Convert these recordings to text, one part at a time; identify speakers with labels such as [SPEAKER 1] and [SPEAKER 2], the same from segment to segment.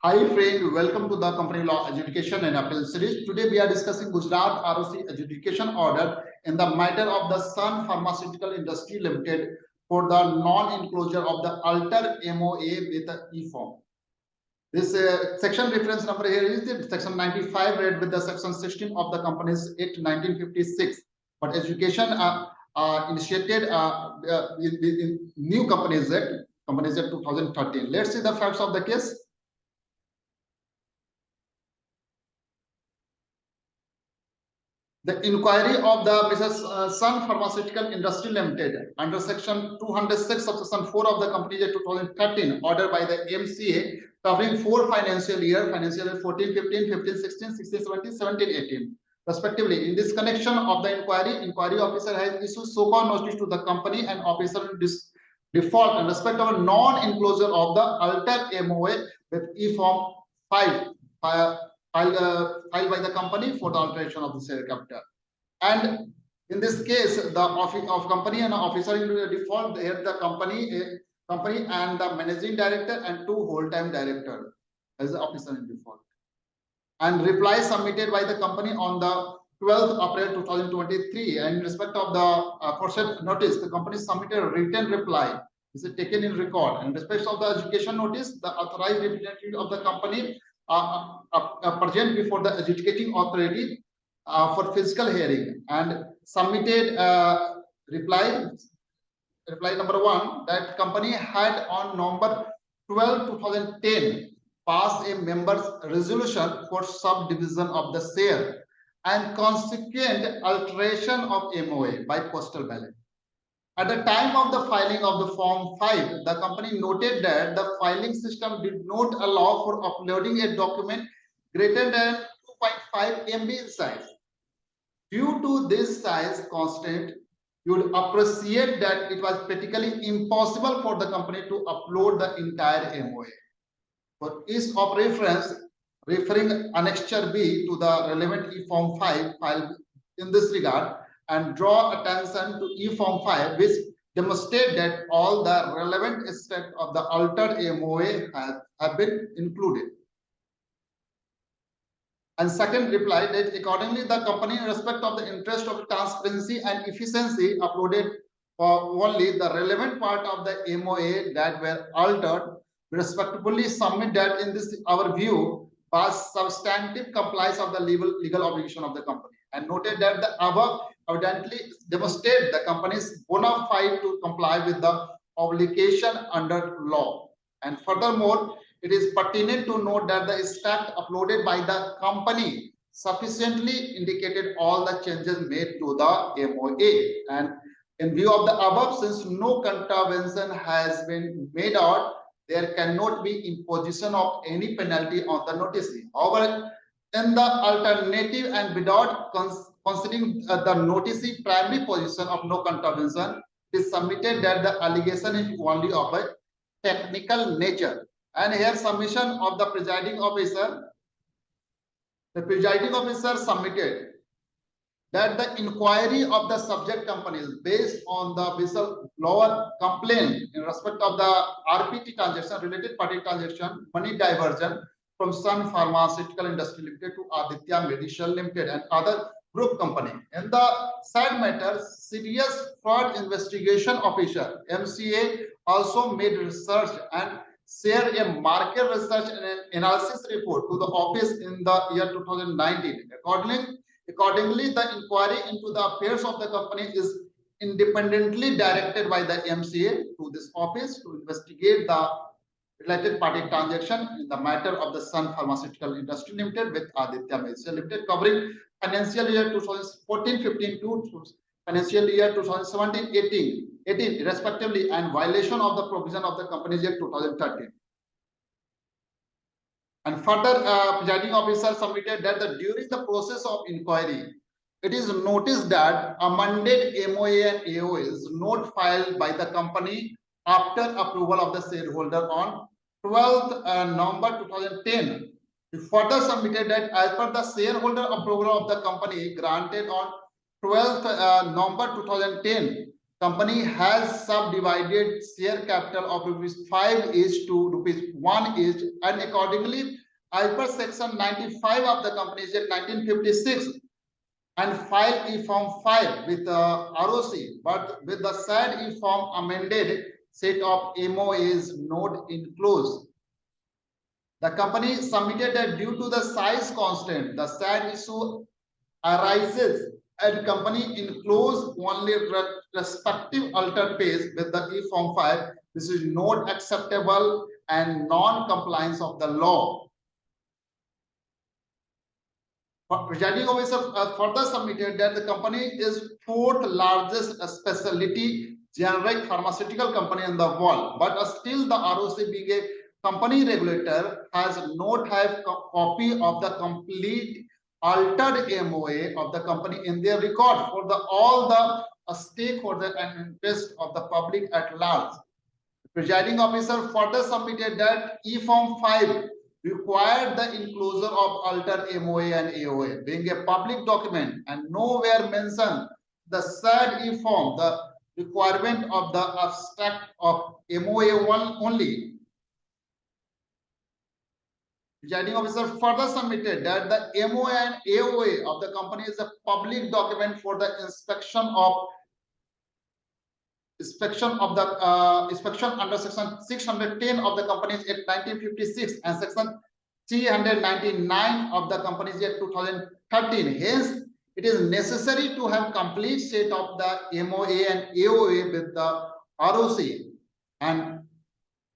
[SPEAKER 1] Hi friend, welcome to the Company Law Adjudication and Appeal Series. Today we are discussing Gujarat ROC adjudication order in the matter of the SUN Pharmaceutical Industry Limited for the non-enclosure of the alter MOA with the E-form. This section reference number here is the section 95 read with the section 16 of the Companies Act 1956. But education initiated in new Companies Act 2013. Let's see the facts of the case. The inquiry of the SUN Pharmaceutical Industry Limited under section 206 subsection 4 of the Companies Act 2013 ordered by the MCA covering 4 financial year 14, 15, 15, 16, 16, 17, 17, 18 respectively. In this connection of the inquiry officer has issued so-called notice to the company and officer default in respect of a non-enclosure of the alter MOA with E-form 5 filed by the company for the alteration of the share capital. And in this case, the office of company and officer in default, here the company and the managing director and 2 whole-time director as the officer in default. And reply submitted by the company on the 12th April 2023. And in respect of the first notice, the company submitted a written reply. This is taken in record. And in respect of the adjudication notice, the authorized representative of the company present before the adjudicating authority for physical hearing and submitted reply number 1 that company had on November 12, 2010 passed a members resolution for subdivision of the share and consequent alteration of MOA by postal ballot. At the time of the filing of the Form 5, the company noted that the filing system did not allow for uploading a document greater than 2.5 MB in size. Due to this size constraint, you would appreciate that it was practically impossible for the company to upload the entire MOA. For ease of reference, referring Annexure B to the relevant E-form 5 file in this regard, and draw attention to E-form 5, which demonstrate that all the relevant steps of the altered MOA have been included. And second reply that accordingly the company in respect of the interest of transparency and efficiency uploaded only the relevant part of the MOA that were altered, respectively submit that in this our view was substantive compliance of the legal obligation of the company, and noted that the above evidently demonstrate the company's bona fide to comply with the obligation under law. And furthermore, it is pertinent to note that the extract uploaded by the company sufficiently indicated all the changes made to the MOA. And in view of the above, since no contravention has been made out, there cannot be imposition of any penalty on the noticee. However, in the alternative and without considering the noticee primary position of no contravention, it is submitted that the allegation is only of a technical nature. And here submission of the presiding officer. The presiding officer submitted that the inquiry of the subject companies based on the whistleblower complaint in respect of the RPT transaction, related party transaction, money diversion from SUN Pharmaceutical Industry Limited to Aditya Medical Limited and other group company. In the said matter, serious fraud investigation officer MCA also made research and shared a market research and analysis report to the office in the year 2019. Accordingly, the inquiry into the affairs of the company is independently directed by the MCA to this office to investigate the related party transaction in the matter of the SUN Pharmaceutical Industry Limited with Aditya Medical Limited, covering financial year 2014-15 to financial year 2017-18 respectively, and violation of the provision of the Companies Act 2013. And further, presiding officer submitted that during the process of inquiry, it is noticed that amended MOA and AOA is not filed by the company after approval of the shareholder on 12th November 2010. It further submitted that as per the shareholder approval of the company granted on 12th November 2010, company has subdivided share capital of ₹5 each to ₹1 each, and accordingly, as per section 95 of the Companies Act 1956, and file E-Form 5 with ROC, but with the said E-Form amended set of MOAs not enclosed. The company submitted that due to the size constant, the said issue arises and company enclose only respective altered page with the E-Form 5. This is not acceptable and non-compliance of the law. Presiding officer further submitted that the company is fourth largest specialty generic pharmaceutical company in the world, but still the ROC being a company regulator has not have copy of the complete altered MOA of the company in their record for the all the stakeholder and interest of the public at large. The presiding officer further submitted that E-Form 5 required the enclosure of altered MOA and AOA being a public document, and nowhere mentioned the said E-Form, the requirement of the abstract of MOA 1 only. Presiding officer further submitted that the MOA and AOA of the company is a public document for the inspection under section 610 of the Companies Act 1956 and section 399 of the Companies Act 2013. Hence, it is necessary to have complete set of the MOA and AOA with the ROC. And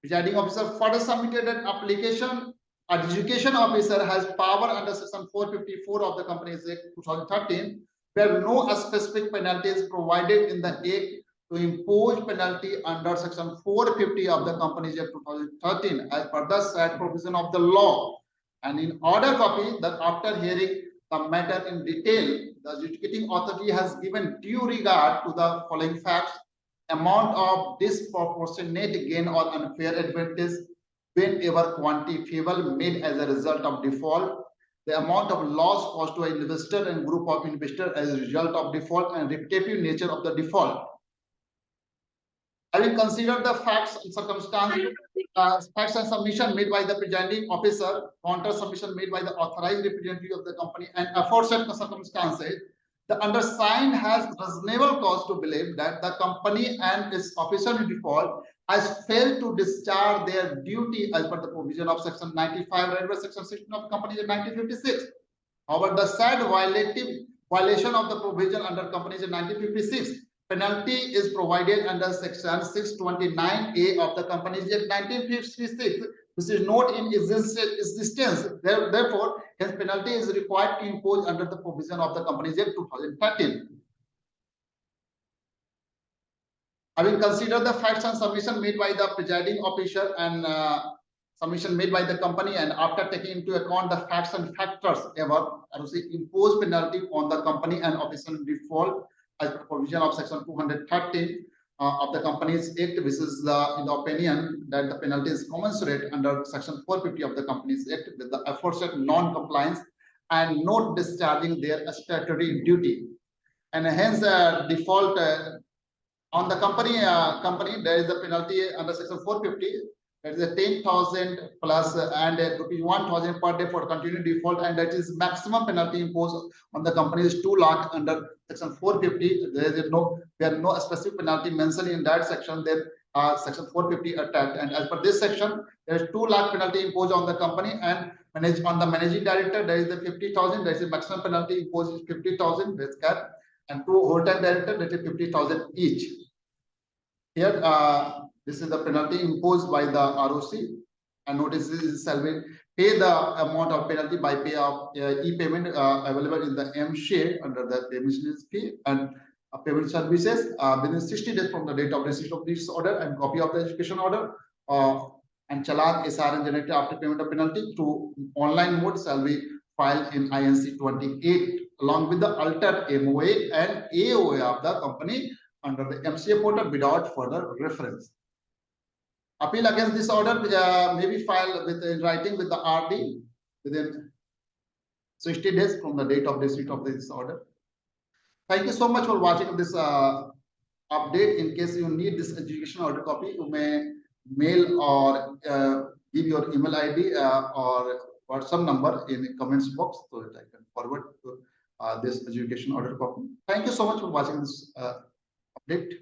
[SPEAKER 1] presiding officer further submitted an application. Adjudication officer has power under section 454 of the Companies Act 2013, where no specific penalty is provided in the Act to impose penalty under section 450 of the Companies Act 2013 as per the said provision of the law. And in order copy that after hearing the matter in detail, the adjudicating authority has given due regard to the following facts: amount of disproportionate gain or unfair advantage whenever quantifiable made as a result of default, the amount of loss caused to an investor and group of investors as a result of default, and repetitive nature of the default. I will consider the facts and circumstances, facts and submission made by the presiding officer, counter submission made by the authorized representative of the company, and aforesaid circumstances. The undersigned has reasonable cause to believe that the company and its officer in default has failed to discharge their duty as per the provision of section 95 and section 16 of Companies Act 1956. However, the said violation of the provision under Companies Act 1956 penalty is provided under section 629A of the Companies Act 1956. This is not in existence. Therefore, hence penalty is required to impose under the provision of the Companies Act 2013. I will consider the facts and submission made by the presiding officer and submission made by the company, and after taking into account the facts and factors ever, I will say impose penalty on the company and officer in default as per provision of section 213 of the Companies Act. This is in the opinion that the penalty is commensurate under section 450 of the Companies Act with the aforesaid non-compliance and not discharging their statutory duty, and hence default on the company. There is a penalty under section 450. That is a 10,000 plus and ₹1,000 per day for continued default, and that is maximum penalty imposed on the company is 2 lakh under section 450. There is no specific penalty mentioned in that section. There section 450 attached, and as per this section, there is 2 lakh penalty imposed on the company, and on the managing director there is the 50,000. There is a maximum penalty imposed is 50,000 with cap, and to whole-time director that is 50,000 each. Here, this is the penalty imposed by the ROC, and notices shall be pay the amount of penalty by pay of e-payment available in the M share under the miscellaneous fee and payment services within 60 days from the date of receipt of this order, and copy of the education order and challan SRN generated after payment of penalty through online mode shall be filed in INC 28 along with the altered MOA and AOA of the company under the MCA portal without further reference. Appeal against this order may be filed in writing with the RD within 60 days from the date of receipt of this order. Thank you so much for watching this update. In case you need this adjudication order copy, you may mail or give your email ID or WhatsApp number in the comments box so that I can forward this adjudication order copy. Thank you so much for watching this update.